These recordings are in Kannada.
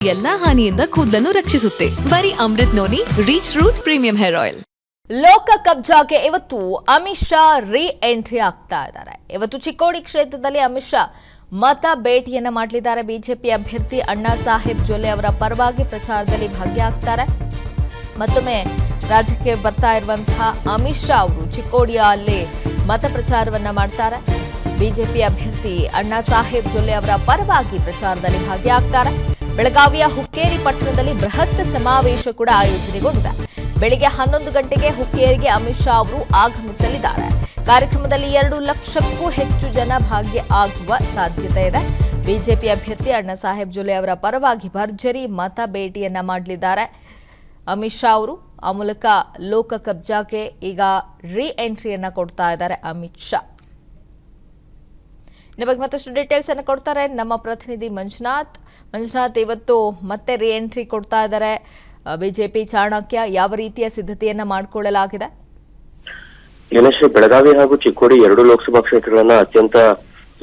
ಎಲ್ಲಾ ಹಾನಿಯಿಂದ ಕೂದಲನ್ನು ರಕ್ಷಿಸುತ್ತೆ. ಬರೀ Amrut noni reach root premium hair oil. ಲೋಕ ಕಬ್ಜಾಗೆ ಇವತ್ತು ಅಮಿತ್ ಶಾ ರೀ ಎಂಟ್ರಿ ಆಗ್ತಾ ಇದ್ದಾರೆ. ಇವತ್ತು ಚಿಕ್ಕೋಡಿ ಕ್ಷೇತ್ರದಲ್ಲಿ ಅಮಿತ್ ಶಾ ಮತ ಭೇಟಿಯನ್ನ ಮಾಡಲಿದ್ದಾರೆ. ಬಿಜೆಪಿ ಅಭ್ಯರ್ಥಿ ಅಣ್ಣಾ ಸಾಹೇಬ್ ಜೊಲ್ಲೆ ಅವರ ಪರವಾಗಿ ಪ್ರಚಾರದಲ್ಲಿ ಭಾಗಿಯಾಗ್ತಾರೆ. ಮತ್ತೊಮ್ಮೆ ರಾಜ್ಯಕ್ಕೆ ಬರ್ತಾ ಇರುವಂತಹ ಅಮಿತ್ ಶಾ ಅವರು ಚಿಕ್ಕೋಡಿಯಲ್ಲಿ ಮತ ಪ್ರಚಾರವನ್ನ ಮಾಡ್ತಾರೆ. ಬಿಜೆಪಿ ಅಭ್ಯರ್ಥಿ ಅಣ್ಣಾ ಸಾಹೇಬ್ ಜೊಲ್ಲೆ ಅವರ ಪರವಾಗಿ ಪ್ರಚಾರದಲ್ಲಿ ಭಾಗಿಯಾಗ್ತಾರೆ. ಬೆಳಗಾವಿಯ ಹುಕ್ಕೇರಿ ಪಟ್ಟಣದಲ್ಲಿ ಬೃಹತ್ ಸಮಾವೇಶ ಕೂಡ ಆಯೋಜನೆಗೊಂಡಿದೆ. ಬೆಳಿಗ್ಗೆ 11 ಗಂಟೆಗೆ ಹುಕ್ಕೇರಿಗೆ ಅಮಿತ್ ಶಾ ಅವರು ಆಗಮಿಸಲಿದ್ದಾರೆ. ಕಾರ್ಯಕ್ರಮದಲ್ಲಿ 2 ಲಕ್ಷಕ್ಕೂ ಹೆಚ್ಚು ಜನ ಭಾಗಿಯಾಗುವ ಸಾಧ್ಯತೆ ಇದೆ. ಬಿಜೆಪಿ ಅಭ್ಯರ್ಥಿ ಅಣ್ಣಾ ಸಾಹೇಬ್ ಜೊಲ್ಲೆ ಅವರ ಪರವಾಗಿ ಭರ್ಜರಿ ಮತ ಭೇಟಿಯನ್ನ ಮಾಡಲಿದ್ದಾರೆ ಅಮಿತ್ ಶಾ ಅವರು. ಆ ಮೂಲಕ ಲೋಕ ಕಬ್ಜಾಗೆ ಈಗ ರೀ ಎಂಟ್ರಿಯನ್ನ ಕೊಡ್ತಾ ಇದ್ದಾರೆ ಅಮಿತ್ ಶಾ. ಇನ್ನು ಬಗ್ಗೆ ಮತ್ತಷ್ಟು ಡೀಟೇಲ್ಸ್ ಅನ್ನು ಕೊಡ್ತಾರೆ ನಮ್ಮ ಪ್ರತಿನಿಧಿ ಮಂಜುನಾಥ್. ಇವತ್ತು ಮತ್ತೆ ರೀ ಎಂಟ್ರಿ ಕೊಡ್ತಾ ಇದ್ದಾರೆ ಬಿಜೆಪಿ ಚಾಣಕ್ಯ. ಯಾವ ರೀತಿಯ ಸಿದ್ಧತೆಯನ್ನ ಮಾಡಿಕೊಳ್ಳಲಾಗಿದೆ? ಬೆಳಗಾವಿ ಹಾಗೂ ಚಿಕ್ಕೋಡಿ 2 ಲೋಕಸಭಾ ಕ್ಷೇತ್ರಗಳನ್ನ ಅತ್ಯಂತ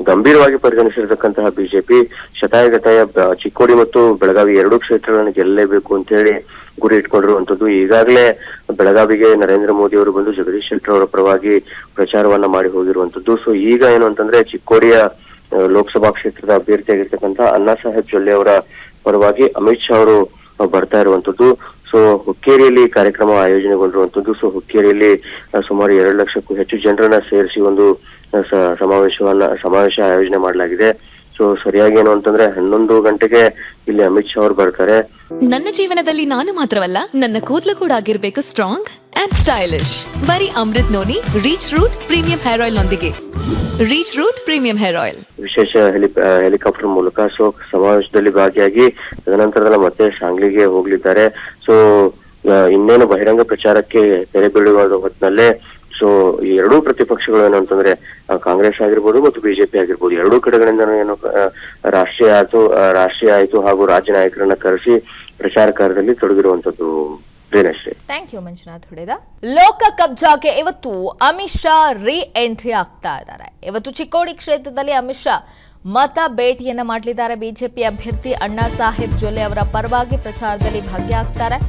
ಗಂಭೀರವಾಗಿ ಪರಿಗಣಿಸಿರತಕ್ಕಂತಹ ಬಿಜೆಪಿ ಶತಾಯಗತಾಯ ಚಿಕ್ಕೋಡಿ ಮತ್ತು ಬೆಳಗಾವಿ 2 ಕ್ಷೇತ್ರಗಳನ್ನು ಗೆಲ್ಲಲೇಬೇಕು ಅಂತ ಹೇಳಿ ಗುರಿ ಇಟ್ಕೊಂಡಿರುವಂತದ್ದು. ಈಗಾಗಲೇ ಬೆಳಗಾವಿಗೆ ನರೇಂದ್ರ ಮೋದಿ ಅವರು ಬಂದು ಜಗದೀಶ್ ಶೆಟ್ಟರ್ ಅವರ ಪರವಾಗಿ ಪ್ರಚಾರವನ್ನ ಮಾಡಿ ಹೋಗಿರುವಂತದ್ದು. ಸೊ ಈಗ ಏನು ಅಂತಂದ್ರೆ ಚಿಕ್ಕೋಡಿಯ ಲೋಕಸಭಾ ಕ್ಷೇತ್ರದ ಅಭ್ಯರ್ಥಿಯಾಗಿರ್ತಕ್ಕಂಥ ಅಣ್ಣಾ ಸಾಹೇಬ್ ಜೊಲ್ಲೆ ಅವರ ಪರವಾಗಿ ಅಮಿತ್ ಶಾ ಅವರು ಬರ್ತಾ ಇರುವಂತದ್ದು. ಸೊ ಹುಕ್ಕೇರಿಯಲ್ಲಿ ಕಾರ್ಯಕ್ರಮ ಆಯೋಜನೆಗೊಂಡಿರುವಂತದ್ದು. ಸೊ ಹುಕ್ಕೇರಿಯಲ್ಲಿ ಸುಮಾರು 2 ಲಕ್ಷಕ್ಕೂ ಹೆಚ್ಚು ಜನರನ್ನ ಸೇರಿಸಿ ಒಂದು ಸಮಾವೇಶ ಆಯೋಜನೆ ಮಾಡಲಾಗಿದೆ. ಸೊ ಸರಿಯಾಗಿ ಏನು ಅಂತಂದ್ರೆ 11 ಗಂಟೆಗೆ ಇಲ್ಲಿ ಅಮಿತ್ ಶಾ ಅವರು ಬರ್ತಾರೆ. ನನ್ನ ಜೀವನದಲ್ಲಿ ನಾನು ಮಾತ್ರವಲ್ಲ, ನನ್ನ ಕೂದಲು ಕೂಡ ಆಗಿರ್ಬೇಕು ಸ್ಟ್ರಾಂಗ್ ಅಂಡ್ ಸ್ಟೈಲಿಶ್. ಬರೀ Amrut noni reach root premium hair oil ನೊಂದಿಗೆ. Reach root premium hair oil ವಿಶೇಷ ಹೆಲಿಕಾಪ್ಟರ್ ಮೂಲಕ ಸೊ ಸಮಾವೇಶದಲ್ಲಿ ಭಾಗಿಯಾಗಿ ತದನಂತರದಲ್ಲಿ ಮತ್ತೆ ಸಾಂಗ್ಲಿಗೆ ಹೋಗ್ಲಿದ್ದಾರೆ. ಸೊ ಇನ್ನೇನು ಬಹಿರಂಗ ಪ್ರಚಾರಕ್ಕೆ ತೆರೆ ಬೀಳುವ ಹೊತ್ತಿನಲ್ಲೇ ಸೊ ಈ 2 ಪ್ರತಿಪಕ್ಷಗಳು ಏನು ಅಂತಂದ್ರೆ ಕಾಂಗ್ರೆಸ್ ಆಗಿರ್ಬೋದು ಮತ್ತು ಬಿಜೆಪಿ ಆಗಿರ್ಬೋದು 2 ಕಡೆಗಳಿಂದ ಏನು ರಾಷ್ಟ್ರೀಯ ಆಯ್ತು ಹಾಗೂ ರಾಜ್ಯ ನಾಯಕರನ್ನ ಕರೆಸಿ ಪ್ರಚಾರ ಕಾರ್ಯದಲ್ಲಿ ತೊಡಗಿರುವಂತದ್ದು. Thank you Manjunath Hudeda. ಲೋಕ ಕಬ್ಜಾಗೆ ಇವತ್ತು ಅಮಿತ್ ಶಾ ರೀ ಎಂಟ್ರಿ ಆಗ್ತಾ ಇದ್ದಾರೆ. ಇವತ್ತು ಚಿಕ್ಕೋಡಿ ಕ್ಷೇತ್ರದಲ್ಲಿ ಅಮಿತ್ ಶಾ ಮತ ಭೇಟಿಯನ್ನ ಮಾಡಲಿದ್ದಾರೆ. ಬಿಜೆಪಿ ಅಭ್ಯರ್ಥಿ ಅಣ್ಣಾ ಸಾಹೇಬ್ ಜೊಲ್ಲೆ ಅವರ ಪರವಾಗಿ ಪ್ರಚಾರದಲ್ಲಿ ಭಾಗಿಯಾಗ್ತಾರೆ.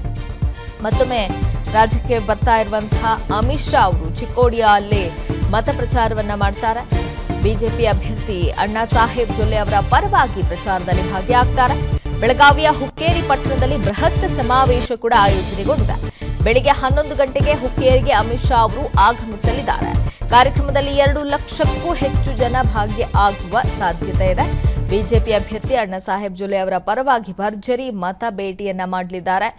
ಮತ್ತೊಮ್ಮೆ ರಾಜ್ಯಕ್ಕೆ ಬರ್ತಾ ಇರುವಂತಹ ಅಮಿತ್ ಶಾ ಅವರು ಚಿಕ್ಕೋಡಿಯಲ್ಲಿ ಮತ ಪ್ರಚಾರವನ್ನ ಮಾಡ್ತಾರೆ. ಬಿಜೆಪಿ ಅಭ್ಯರ್ಥಿ ಅಣ್ಣಾ ಸಾಹೇಬ್ ಜೊಲ್ಲೆ ಅವರ ಪರವಾಗಿ ಪ್ರಚಾರದಲ್ಲಿ ಭಾಗಿಯಾಗ್ತಾರೆ. ಬೆಳಗಾವಿಯ ಹುಕ್ಕೇರಿ ಪಟ್ಟಣದಲ್ಲಿ ಬೃಹತ್ ಸಮಾವೇಶ ಕೂಡ ಆಯೋಜನೆಗೊಂಡಿದೆ. ಬೆಳಿಗ್ಗೆ 11 ಗಂಟೆಗೆ ಹುಕ್ಕೇರಿಗೆ ಅಮಿತ್ ಶಾ ಅವರು ಆಗಮಿಸಲಿದ್ದಾರೆ. ಕಾರ್ಯಕ್ರಮದಲ್ಲಿ 2 ಲಕ್ಷಕ್ಕೂ ಹೆಚ್ಚು ಜನ ಭಾಗಿಯಾಗುವ ಸಾಧ್ಯತೆ ಇದೆ. ಬಿಜೆಪಿ ಅಭ್ಯರ್ಥಿ ಅಣ್ಣಾ ಸಾಹೇಬ್ ಜೊಲ್ಲೆ ಅವರ ಪರವಾಗಿ ಭರ್ಜರಿ ಮತ ಭೇಟಿಯನ್ನ ಮಾಡಲಿದ್ದಾರೆ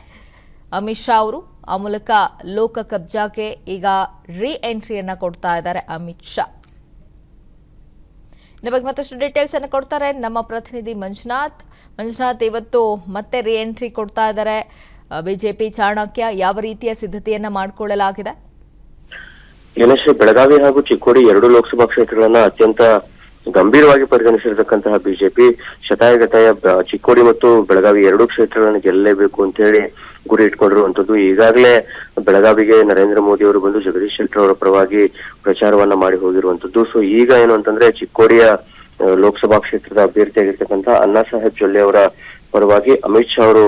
ಅಮಿತ್ ಶಾ ಅವರು. ಆ ಮೂಲಕ ಲೋಕ ಕಬ್ಜಾಗೆ ಈಗ ರೀ ಎಂಟ್ರಿಯನ್ನ ಕೊಡ್ತಾ ಇದ್ದಾರೆ ಅಮಿತ್ ಶಾ. ಇನ್ನು ಬಗ್ಗೆ ಮತ್ತಷ್ಟು ಡೀಟೇಲ್ಸ್ ಅನ್ನು ಕೊಡ್ತಾರೆ ನಮ್ಮ ಪ್ರತಿನಿಧಿ ಮಂಜುನಾಥ್. ಇವತ್ತು ಮತ್ತೆ ರೀ ಎಂಟ್ರಿ ಕೊಡ್ತಾ ಇದ್ದಾರೆ ಬಿಜೆಪಿ ಚಾಣಕ್ಯ. ಯಾವ ರೀತಿಯ ಸಿದ್ಧತೆಯನ್ನ ಮಾಡಿಕೊಳ್ಳಲಾಗಿದೆ? ಬೆಳಗಾವಿ ಹಾಗೂ ಚಿಕ್ಕೋಡಿ 2 ಲೋಕಸಭಾ ಕ್ಷೇತ್ರಗಳನ್ನ ಅತ್ಯಂತ ಗಂಭೀರವಾಗಿ ಪರಿಗಣಿಸಿರತಕ್ಕಂತಹ ಬಿಜೆಪಿ ಶತಾಯಗತಾಯ ಚಿಕ್ಕೋಡಿ ಮತ್ತು ಬೆಳಗಾವಿ 2 ಕ್ಷೇತ್ರಗಳನ್ನು ಗೆಲ್ಲಲೇಬೇಕು ಅಂತ ಹೇಳಿ ಗುರಿ ಇಟ್ಕೊಂಡಿರುವಂತದ್ದು. ಈಗಾಗಲೇ ಬೆಳಗಾವಿಗೆ ನರೇಂದ್ರ ಮೋದಿ ಅವರು ಬಂದು ಜಗದೀಶ್ ಶೆಟ್ಟರ್ ಅವರ ಪರವಾಗಿ ಪ್ರಚಾರವನ್ನ ಮಾಡಿ ಹೋಗಿರುವಂತದ್ದು. ಸೊ ಈಗ ಏನು ಅಂತಂದ್ರೆ ಚಿಕ್ಕೋಡಿಯ ಲೋಕಸಭಾ ಕ್ಷೇತ್ರದ ಅಭ್ಯರ್ಥಿಯಾಗಿರ್ತಕ್ಕಂಥ ಅಣ್ಣಾ ಸಾಹೇಬ್ ಜೊಲ್ಲೆ ಅವರ ಪರವಾಗಿ ಅಮಿತ್ ಶಾ ಅವರು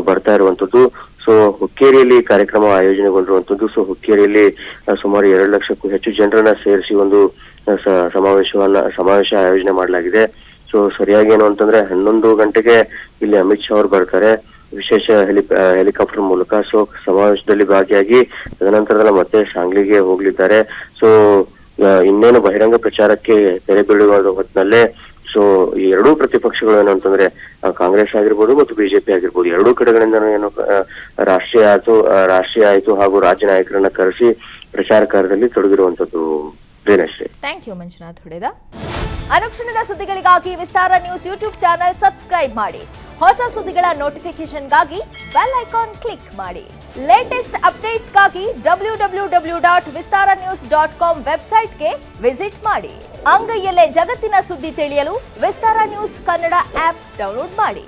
ಬರ್ತಾ ಇರುವಂತದ್ದು. ಸೊ ಹುಕ್ಕೇರಿಯಲ್ಲಿ ಕಾರ್ಯಕ್ರಮ ಆಯೋಜನೆಗೊಂಡಿರುವಂತದ್ದು. ಸೊ ಹುಕ್ಕೇರಿಯಲ್ಲಿ ಸುಮಾರು 2 ಲಕ್ಷಕ್ಕೂ ಹೆಚ್ಚು ಜನರನ್ನ ಸೇರಿಸಿ ಒಂದು ಸಮಾವೇಶ ಆಯೋಜನೆ ಮಾಡಲಾಗಿದೆ. ಸೊ ಸರಿಯಾಗಿ ಏನು ಅಂತಂದ್ರೆ 11 ಗಂಟೆಗೆ ಇಲ್ಲಿ ಅಮಿತ್ ಶಾ ಅವರು ಬರ್ತಾರೆ ವಿಶೇಷ ಹೆಲಿಕಾಪ್ಟರ್ ಮೂಲಕ. ಸೊ ಸಮಾವೇಶದಲ್ಲಿ ಭಾಗಿಯಾಗಿ ತದನಂತರದಲ್ಲಿ ಮತ್ತೆ ಸಾಂಗ್ಲಿಗೆ ಹೋಗ್ಲಿದ್ದಾರೆ. ಸೊ ಇನ್ನೇನು ಬಹಿರಂಗ ಪ್ರಚಾರಕ್ಕೆ ತೆರೆ ಬೀಳುವ ಹೊತ್ತಿನಲ್ಲೇ ಸೊ ಈ 2 ಪ್ರತಿಪಕ್ಷಗಳು ಏನು ಅಂತಂದ್ರೆ ಕಾಂಗ್ರೆಸ್ ಆಗಿರ್ಬೋದು ಮತ್ತು ಬಿಜೆಪಿ ಆಗಿರ್ಬೋದು 2 ಕಡೆಗಳಿಂದ ಏನು ರಾಷ್ಟ್ರೀಯ ಆಯ್ತು ಹಾಗೂ ರಾಜ್ಯ ನಾಯಕರನ್ನ ಕರೆಸಿ ಪ್ರಚಾರ ಕಾರ್ಯದಲ್ಲಿ ತೊಡಗಿರುವಂತದ್ದು. Thank you Manjunath Hudeda. ಅನುಕ್ಷಣದ ಸುದ್ದಿಗಳಿಗಾಗಿ Vistara news YouTube channel subscribe ಮಾಡಿ. ಹೊಸ ಸುದ್ದಿಗಳ ನೋಟಿಫಿಕೇಶನ್ಗಾಗಿ ಬೆಲ್ ಐಕಾನ್ ಕ್ಲಿಕ್ ಮಾಡಿ. ಲೇಟೆಸ್ಟ್ ಅಪ್ಡೇಟ್ಸ್ಗಾಗಿ www.vistaranews.com ವೆಬ್ಸೈಟ್ಗೆ ವಿಸಿಟ್ ಮಾಡಿ. ಅಂಗೈಯಲ್ಲೇ ಜಗತ್ತಿನ ಸುದ್ದಿ ತಿಳಿಯಲು Vistara news Kannada app download ಮಾಡಿ.